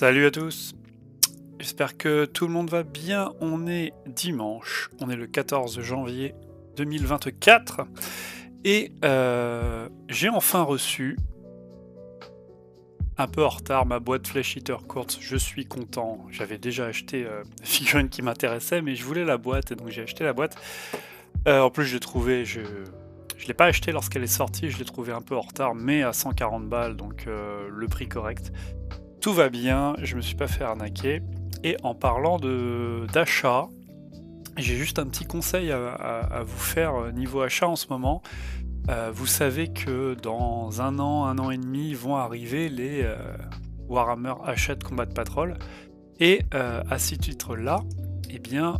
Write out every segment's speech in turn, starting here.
Salut à tous, j'espère que tout le monde va bien. On est dimanche, on est le 14 janvier 2024 et j'ai enfin reçu, un peu en retard, ma boîte Flesh Eater Quartz. Je suis content, j'avais déjà acheté la figurine qui m'intéressait mais je voulais la boîte et donc j'ai acheté la boîte. En plus je l'ai trouvé, je l'ai pas acheté lorsqu'elle est sortie, je l'ai trouvé un peu en retard mais à 140 balles donc le prix correct. Tout va bien, je me suis pas fait arnaquer. Et en parlant d'achat, j'ai juste un petit conseil à vous faire niveau achat en ce moment. Vous savez que dans un an et demi vont arriver les Warhammer Hachette Combat Patrol. Et à ce titre-là, eh bien,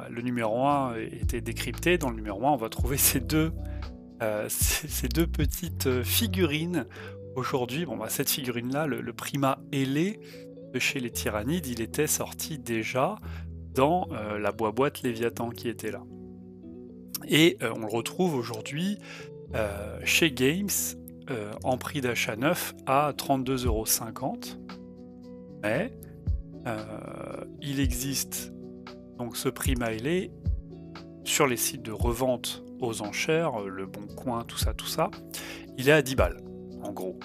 le numéro 1 était décrypté. Dans le numéro 1, on va trouver ces deux petites figurines. Aujourd'hui, cette figurine-là, le Prima ailé de chez les Tyrannides, il était sorti déjà dans la boîte Léviathan qui était là. Et on le retrouve aujourd'hui chez Games en prix d'achat neuf à 32,50 €. Mais il existe donc ce Prima ailé sur les sites de revente aux enchères, Le Bon Coin, tout ça, il est à 10 balles. En gros,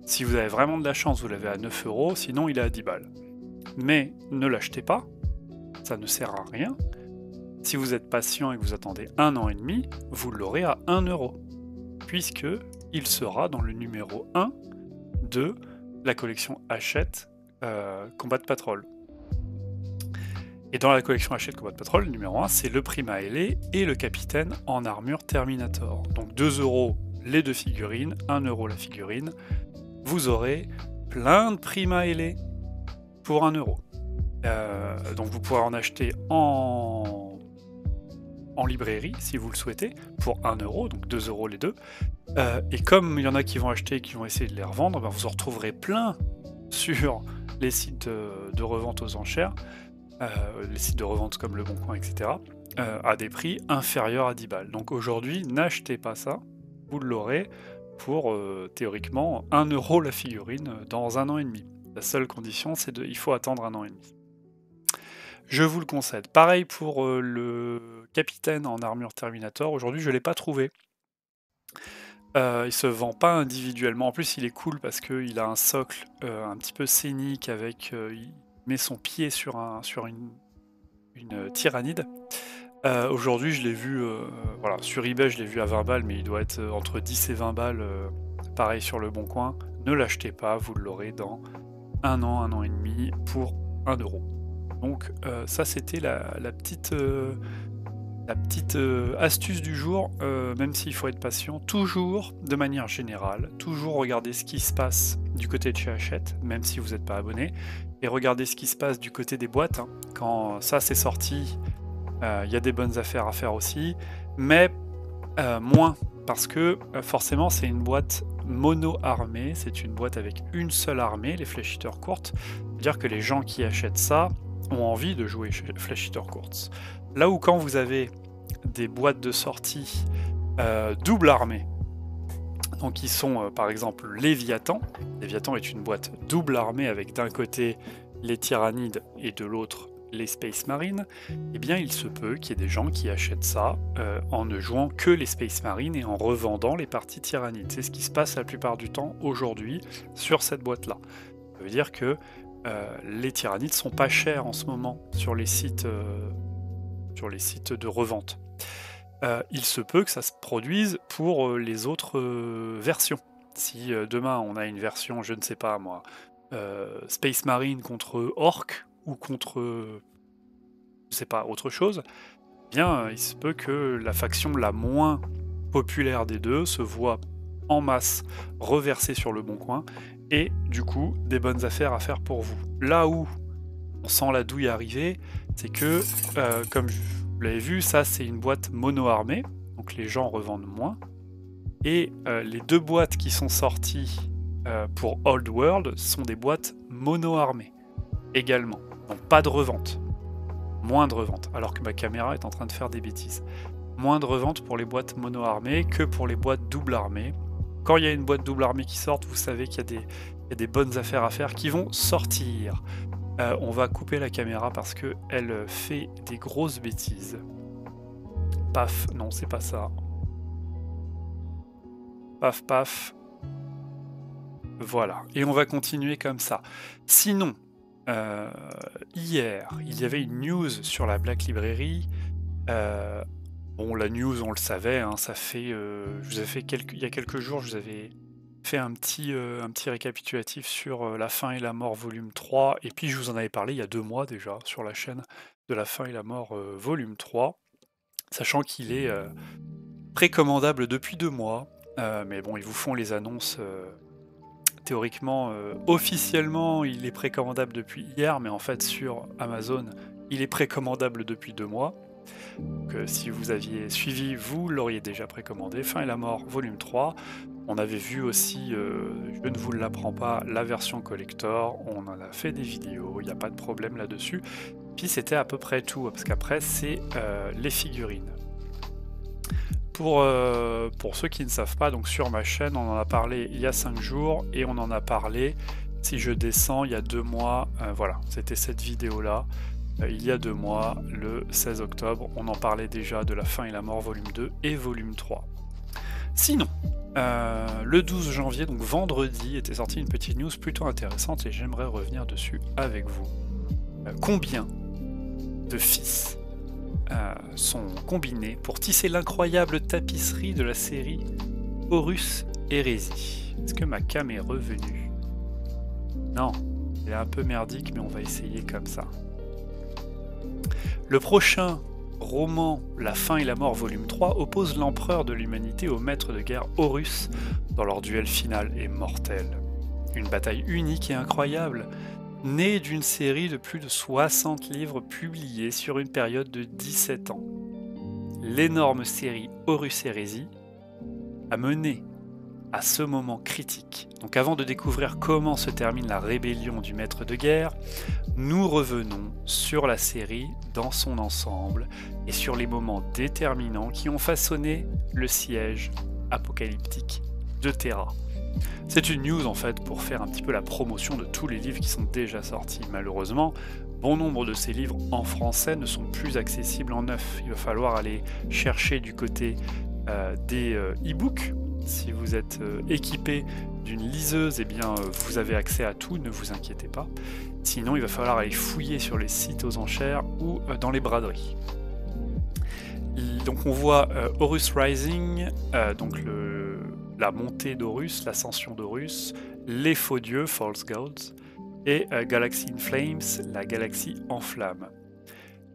si vous avez vraiment de la chance, vous l'avez à 9 €, sinon il est à 10 balles. Mais ne l'achetez pas, ça ne sert à rien. Si vous êtes patient et que vous attendez 1 an et demi, vous l'aurez à 1 €, puisque il sera dans le numéro 1 de la collection Hachette Combat Patrol. Et dans la collection Hachette Combat Patrol, le numéro 1, c'est le Prima ailé et le capitaine en armure Terminator. Donc 2 € les deux figurines, 1 € la figurine, vous aurez plein de Prima ailé pour 1 €. Donc vous pourrez en acheter en librairie si vous le souhaitez, pour 1 €, donc 2 € les deux. Et comme il y en a qui vont acheter et qui vont essayer de les revendre, vous en retrouverez plein sur les sites de revente aux enchères, les sites de revente comme Le Bon Coin, etc., à des prix inférieurs à 10 balles. Donc aujourd'hui, n'achetez pas ça. Vous l'aurez pour théoriquement 1 € la figurine dans 1 an et demi. La seule condition, c'est il faut attendre 1 an et demi. Je vous le concède. Pareil pour le capitaine en armure Terminator. Aujourd'hui, je ne l'ai pas trouvé. Il se vend pas individuellement. En plus, il est cool parce qu'il a un socle un petit peu scénique avec. Il met son pied sur une tyrannide. Aujourd'hui, je l'ai vu sur eBay, je l'ai vu à 20 balles, mais il doit être entre 10 et 20 balles. Pareil sur Le Bon Coin. Ne l'achetez pas, vous l'aurez dans 1 an et demi pour 1 €. Donc ça, c'était la petite astuce du jour, même s'il faut être patient, toujours, de manière générale, toujours regarder ce qui se passe du côté de chez Hachette, même si vous n'êtes pas abonné, et regardez ce qui se passe du côté des boîtes. Quand ça c'est sorti, il y a des bonnes affaires à faire aussi, mais moins, parce que forcément c'est une boîte mono-armée, c'est une boîte avec une seule armée, les Flesh Eater Quartz, c'est-à-dire que les gens qui achètent ça ont envie de jouer chez Flesh Eater Quartz. Là où quand vous avez des boîtes de sortie double armée, donc qui sont par exemple Léviathan. Léviathan est une boîte double armée avec d'un côté les Tyrannides et de l'autre les Space Marines. Eh bien il se peut qu'il y ait des gens qui achètent ça en ne jouant que les Space Marines et en revendant les parties Tyrannides. C'est ce qui se passe la plupart du temps aujourd'hui sur cette boîte-là. Ça veut dire que les Tyrannides sont pas chers en ce moment sur les sites de revente. Il se peut que ça se produise pour les autres versions. Si demain on a une version, je ne sais pas moi, Space Marine contre Orc ou contre, je sais pas, autre chose, eh bien il se peut que la faction la moins populaire des deux se voit en masse reversée sur Le Bon Coin et du coup des bonnes affaires à faire pour vous. Là où on sent la douille arriver, c'est que comme vous l'avez vu, ça c'est une boîte mono-armée, donc les gens revendent moins. Et les deux boîtes qui sont sorties pour Old World sont des boîtes mono-armées également. Donc pas de revente, moins de revente, alors que ma caméra est en train de faire des bêtises. Moins de revente pour les boîtes mono-armées que pour les boîtes double armée. Quand il y a une boîte double armée qui sort, vous savez qu'il y a Il y a des bonnes affaires à faire qui vont sortir. On va couper la caméra parce qu'elle fait des grosses bêtises. Paf, non, c'est pas ça. Paf, paf. Voilà, et on va continuer comme ça. Sinon, hier, il y avait une news sur la Black Librairie. Bon, la news, on le savait, hein, ça fait... je vous avais fait il y a quelques jours, je vous avais fait un petit récapitulatif sur La fin et la mort volume 3, et puis je vous en avais parlé il y a 2 mois déjà, sur la chaîne de La fin et la mort volume 3, sachant qu'il est précommandable depuis 2 mois, mais bon, ils vous font les annonces... théoriquement, officiellement, il est précommandable depuis hier, mais en fait sur Amazon, il est précommandable depuis 2 mois. Donc si vous aviez suivi, vous l'auriez déjà précommandé. Fin et la mort, volume 3. On avait vu aussi, je ne vous l'apprends pas, la version collector. On en a fait des vidéos, il n'y a pas de problème là-dessus. Puis c'était à peu près tout, parce qu'après c'est les figurines. Pour ceux qui ne savent pas, donc sur ma chaîne, on en a parlé il y a 5 jours, et on en a parlé, si je descends, il y a 2 mois, voilà, c'était cette vidéo-là, il y a 2 mois, le 16 octobre, on en parlait déjà de La fin et la mort, volume 2 et volume 3. Sinon, le 12 janvier, donc vendredi, était sortie une petite news plutôt intéressante, et j'aimerais revenir dessus avec vous. Combien de fils sont combinés pour tisser l'incroyable tapisserie de la série Horus Hérésie? Est-ce que ma cam est revenue? Non, elle est un peu merdique, mais on va essayer comme ça. Le prochain roman, La fin et la mort, volume 3, oppose l'empereur de l'humanité au maître de guerre Horus dans leur duel final et mortel. Une bataille unique et incroyable, née d'une série de plus de 60 livres publiés sur une période de 17 ans. L'énorme série Horus Hérésie a mené à ce moment critique. Donc avant de découvrir comment se termine la rébellion du maître de guerre, nous revenons sur la série dans son ensemble et sur les moments déterminants qui ont façonné le siège apocalyptique de Terra. C'est une news en fait pour faire un petit peu la promotion de tous les livres qui sont déjà sortis. Malheureusement, bon nombre de ces livres en français ne sont plus accessibles en neuf. Il va falloir aller chercher du côté des e-books. Si vous êtes équipé d'une liseuse, eh bien vous avez accès à tout, ne vous inquiétez pas. Sinon, il va falloir aller fouiller sur les sites aux enchères ou dans les braderies. Donc on voit Horus Rising, donc la montée d'Horus, l'ascension d'Horus, les faux dieux, False Gods, et Galaxy in Flames, la galaxie en flammes.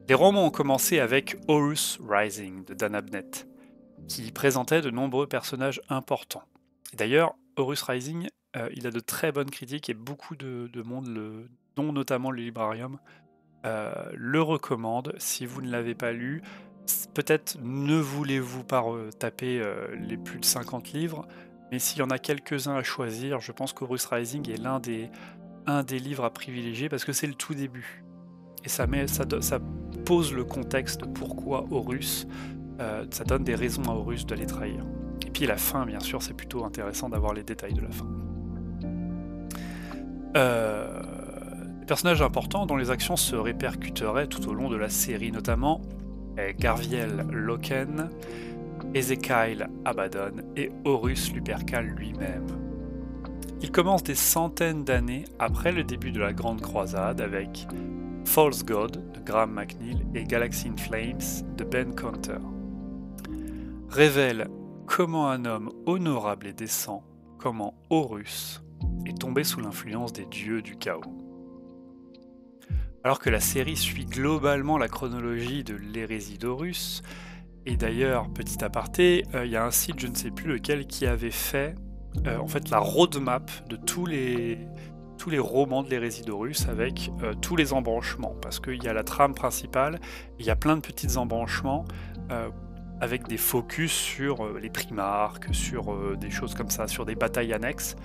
Les romans ont commencé avec Horus Rising de Dan Abnett, qui présentait de nombreux personnages importants. D'ailleurs, Horus Rising, il a de très bonnes critiques et beaucoup de monde, dont notamment le Librarium, le recommande. Si vous ne l'avez pas lu, peut-être ne voulez-vous pas taper les plus de 50 livres, mais s'il y en a quelques-uns à choisir, je pense qu'Horus Rising est un des livres à privilégier parce que c'est le tout début. Et ça pose le contexte de pourquoi Horus, ça donne des raisons à Horus de les trahir. Et puis la fin, bien sûr, c'est plutôt intéressant d'avoir les détails de la fin. Les personnages importants dont les actions se répercuteraient tout au long de la série, notamment Garviel Loken, Ezekiel Abaddon et Horus Lupercal lui-même. Il commence des centaines d'années après le début de la Grande Croisade avec False God de Graham McNeill et Galaxy in Flames de Ben Counter. Révèle comment un homme honorable et décent, comment Horus est tombé sous l'influence des dieux du chaos. Alors que la série suit globalement la chronologie de l'hérésie d'Horus, et d'ailleurs, petit aparté, il y a un site, je ne sais plus lequel, qui avait fait en fait la roadmap de tous les romans de l'hérésie d'Horus avec tous les embranchements, parce qu'il y a la trame principale, il y a plein de petits embranchements avec des focus sur les primarques, sur des choses comme ça, sur des batailles annexes,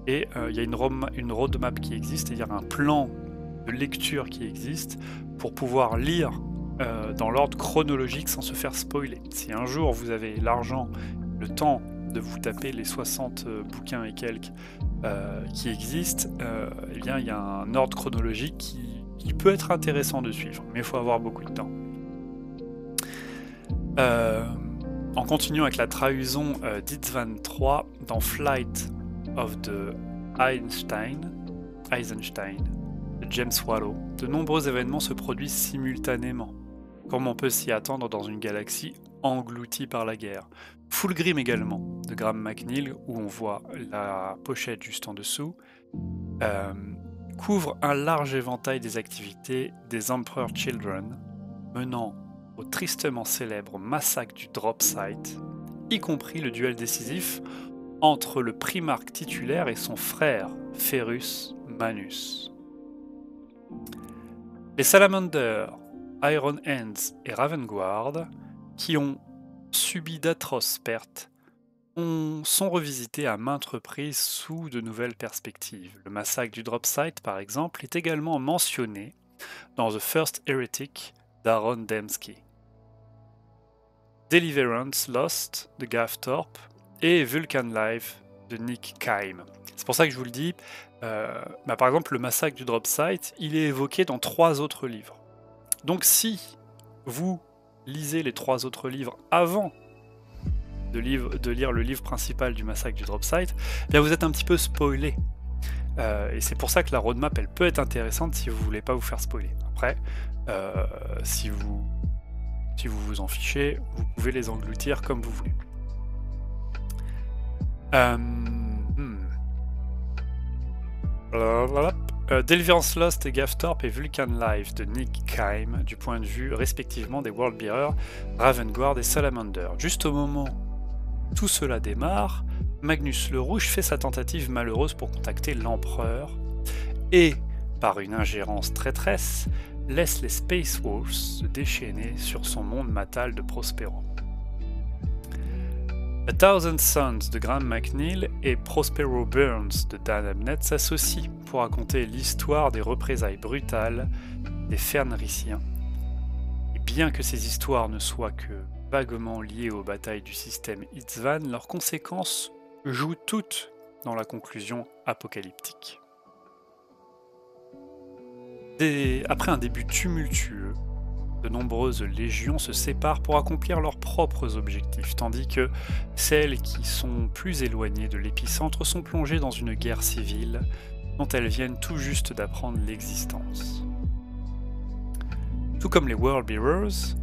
et il y a une roadmap qui existe, c'est-à-dire un plan de lecture qui existe pour pouvoir lire dans l'ordre chronologique sans se faire spoiler. Si un jour vous avez l'argent, le temps de vous taper les 60 bouquins et quelques qui existe, eh bien, il y a un ordre chronologique qui peut être intéressant de suivre, mais il faut avoir beaucoup de temps. En continuant avec la trahison d'Itzvan III, dans Flight of the Eisenstein de James Swallow, de nombreux événements se produisent simultanément, comme on peut s'y attendre dans une galaxie engloutie par la guerre. Fulgrim également, de Graham McNeill, où on voit la pochette juste en dessous, couvre un large éventail des activités des Emperor Children, menant au tristement célèbre massacre du Drop Site, y compris le duel décisif entre le primarque titulaire et son frère, Ferus Manus. Les Salamanders, Iron Hands et Ravenguard, qui ont subi d'atroces pertes, sont revisités à maintes reprises sous de nouvelles perspectives. Le massacre du Drop Site, par exemple, est également mentionné dans The First Heretic d'Aaron Dembski, Deliverance Lost de Gav Thorpe et Vulcan Life de Nick Kime. C'est pour ça que je vous le dis, par exemple le massacre du Drop Site, il est évoqué dans 3 autres livres. Donc si vous lisez les 3 autres livres avant de lire le livre principal du massacre du Drop Site, bien vous êtes un petit peu spoilé. Et c'est pour ça que la roadmap elle peut être intéressante si vous voulez pas vous faire spoiler. Après, si vous vous en fichez, vous pouvez les engloutir comme vous voulez. Deliverance Lost et Gav Thorpe et Vulcan Life de Nick Kime, du point de vue respectivement des Worldbearers, Ravenguard et Salamander. Juste au moment où tout cela démarre, Magnus le Rouge fait sa tentative malheureuse pour contacter l'Empereur et, par une ingérence traîtresse, laisse les Space Wolves se déchaîner sur son monde natal de Prospero. A Thousand Sons de Graham McNeill et Prospero Burns de Dan Abnett s'associent pour raconter l'histoire des représailles brutales des Fenrisiens. Et bien que ces histoires ne soient que vaguement liées aux batailles du système Itzvan, leurs conséquences jouent toutes dans la conclusion apocalyptique. Après un début tumultueux, de nombreuses légions se séparent pour accomplir leurs propres objectifs, tandis que celles qui sont plus éloignées de l'épicentre sont plongées dans une guerre civile dont elles viennent tout juste d'apprendre l'existence. Tout comme les Worldbearers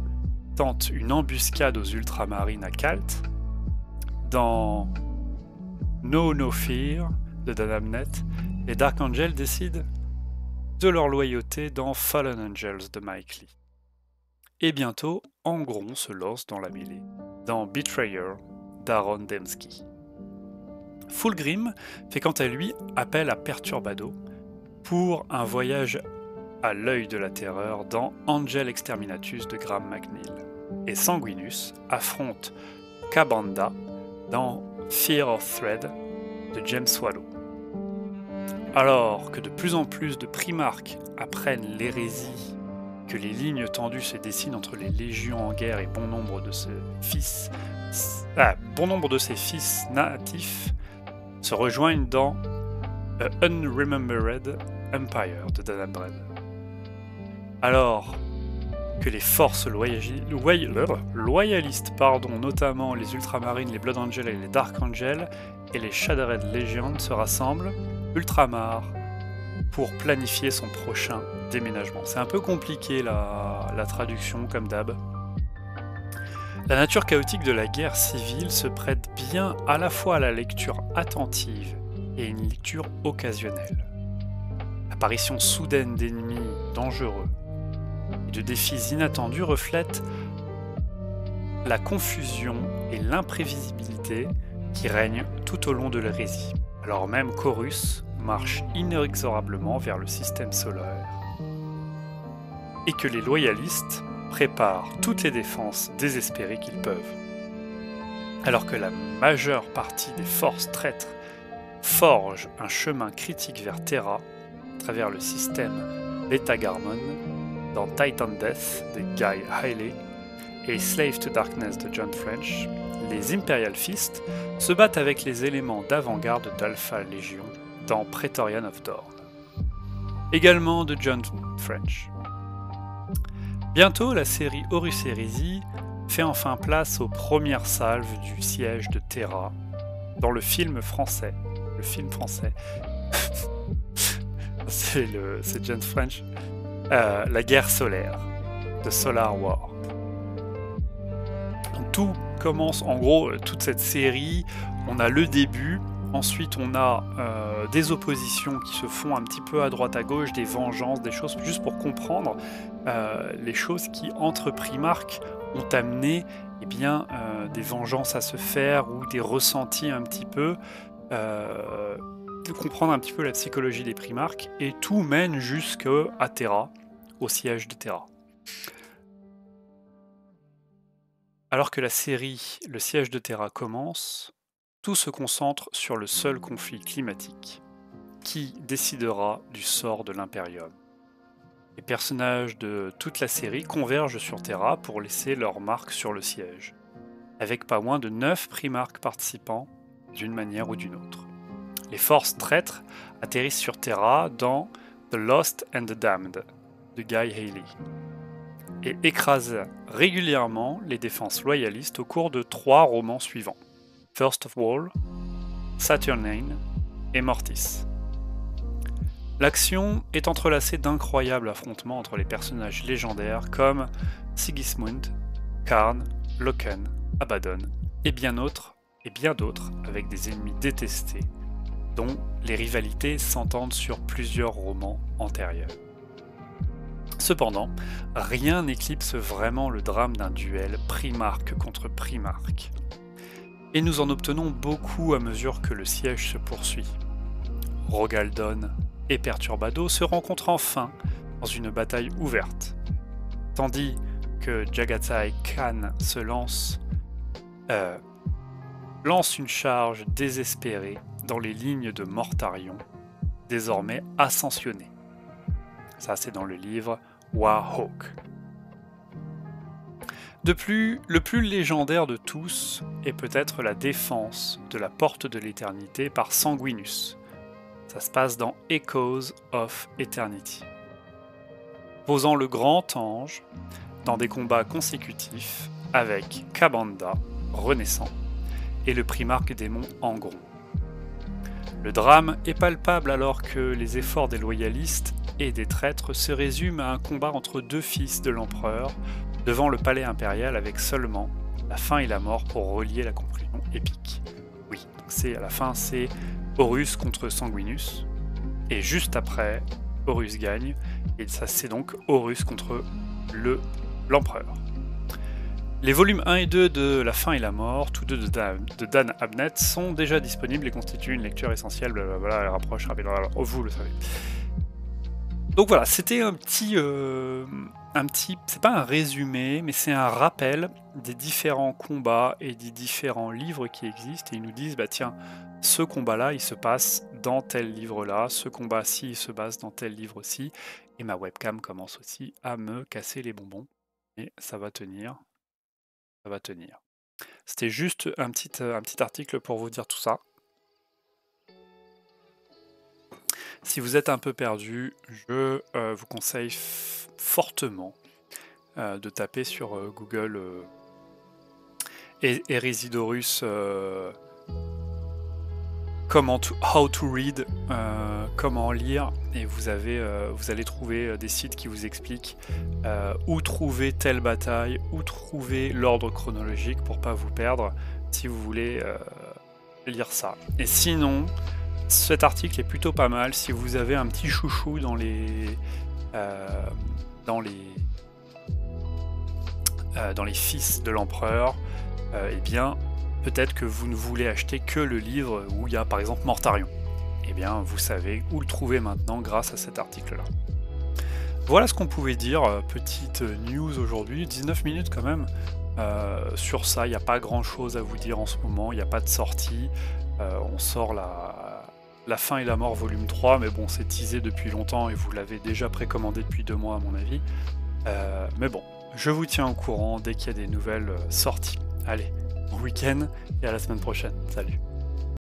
tentent une embuscade aux ultramarines à Kalt, dans No Fear de Dan Abnett, les Dark Angels décident de leur loyauté dans Fallen Angels de Mike Lee. Et bientôt, Angron se lance dans la mêlée, dans Betrayer d'Aaron Dembski. Fulgrim fait quant à lui appel à Perturbado pour un voyage à l'œil de la terreur dans Angel Exterminatus de Graham McNeill. Et Sanguinus affronte Kabanda dans Fear of Thread de James Swallow. Alors que de plus en plus de primarques apprennent l'hérésie, que les lignes tendues se dessinent entre les légions en guerre et bon nombre de ses fils natifs se rejoignent dans A Unremembered Empire de Dan Abnett. Alors que les forces loyalistes, notamment les Ultramarines, les Blood Angels et les Dark Angels, et les Shattered Legion se rassemblent, Ultramar, pour planifier son prochain déménagement. C'est un peu compliqué la traduction, comme d'hab. La nature chaotique de la guerre civile se prête bien à la fois à la lecture attentive et une lecture occasionnelle. L'apparition soudaine d'ennemis dangereux et de défis inattendus reflète la confusion et l'imprévisibilité qui règnent tout au long de l'hérésie, alors même qu'Horus marche inexorablement vers le système solaire et que les loyalistes préparent toutes les défenses désespérées qu'ils peuvent. Alors que la majeure partie des forces traîtres forge un chemin critique vers Terra à travers le système Beta Garmon dans Titan Death de Guy Haley et Slave to Darkness de John French, les Imperial Fist se battent avec les éléments d'avant-garde d'Alpha Légion dans Praetorian of Dorn. Également de John French. Bientôt, la série Horus Heresy fait enfin place aux premières salves du siège de Terra dans le film français. Le film français. c'est John French. La guerre solaire, de Solar War. Tout commence, en gros, toute cette série, on a le début, ensuite on a des oppositions qui se font un petit peu à droite à gauche, des vengeances, des choses, juste pour comprendre les choses qui, entre Primarques, ont amené des vengeances à se faire, ou des ressentis un petit peu, de comprendre un petit peu la psychologie des Primarques, et tout mène jusqu'à Terra, au siège de Terra. Alors que la série Le siège de Terra commence, tout se concentre sur le seul conflit climatique, qui décidera du sort de l'Imperium. Les personnages de toute la série convergent sur Terra pour laisser leur marque sur le siège, avec pas moins de 9 Primarques participants d'une manière ou d'une autre. Les forces traîtres atterrissent sur Terra dans The Lost and the Damned de Guy Haley, et écrasent régulièrement les défenses loyalistes au cours de 3 romans suivants: First of All, Saturnine et Mortis. L'action est entrelacée d'incroyables affrontements entre les personnages légendaires comme Sigismund, Karn, Loken, Abaddon et bien d'autres avec des ennemis détestés, dont les rivalités s'entendent sur plusieurs romans antérieurs. Cependant, rien n'éclipse vraiment le drame d'un duel Primarque contre Primarque. Et nous en obtenons beaucoup à mesure que le siège se poursuit. Rogaldon et Perturbado se rencontrent enfin dans une bataille ouverte, tandis que Jagatai Khan se lance une charge désespérée dans les lignes de Mortarion, désormais ascensionnées. Ça, c'est dans le livre Warhawk. Le plus légendaire de tous est peut-être la défense de la Porte de l'Éternité par Sanguinus. Ça se passe dans Echoes of Eternity. Posant le grand ange dans des combats consécutifs avec Kabanda, renaissant, et le Primarque démon Angron. Le drame est palpable alors que les efforts des loyalistes et des traîtres se résument à un combat entre 2 fils de l'empereur devant le palais impérial, avec seulement la fin et la mort pour relier la conclusion épique. Oui, à la fin c'est Horus contre Sanguinus, et juste après, Horus gagne, et ça c'est donc Horus contre l'empereur. Les volumes 1 et 2 de La fin et la mort, tous deux de Dan Abnett, sont déjà disponibles et constituent une lecture essentielle, blablabla, elle rapproche rapidement, vous le savez. Donc voilà, c'était un petit, c'est pas un résumé, mais c'est un rappel des différents combats et des différents livres qui existent, et ils nous disent, bah tiens, ce combat-là, il se passe dans tel livre-là, ce combat-ci, il se passe dans tel livre-ci, et ma webcam commence aussi à me casser les bonbons, et ça va tenir, ça va tenir. C'était juste un petit article pour vous dire tout ça. Si vous êtes un peu perdu, je vous conseille fortement de taper sur Google Hérésidorus how to read, comment lire, et vous allez trouver des sites qui vous expliquent où trouver telle bataille, où trouver l'ordre chronologique pour pas vous perdre si vous voulez lire ça. Et sinon, cet article est plutôt pas mal si vous avez un petit chouchou dans les fils de l'empereur, eh bien peut-être que vous ne voulez acheter que le livre où il y a par exemple Mortarion. Eh bien vous savez où le trouver maintenant grâce à cet article-là. Voilà ce qu'on pouvait dire, petite news aujourd'hui, 19 minutes quand même. Sur ça, il n'y a pas grand-chose à vous dire en ce moment, il n'y a pas de sortie. On sort la fin et la mort volume 3, mais bon, c'est teasé depuis longtemps et vous l'avez déjà précommandé depuis 2 mois à mon avis. Mais bon, je vous tiens au courant dès qu'il y a des nouvelles sorties. Allez, bon week-end et à la semaine prochaine. Salut!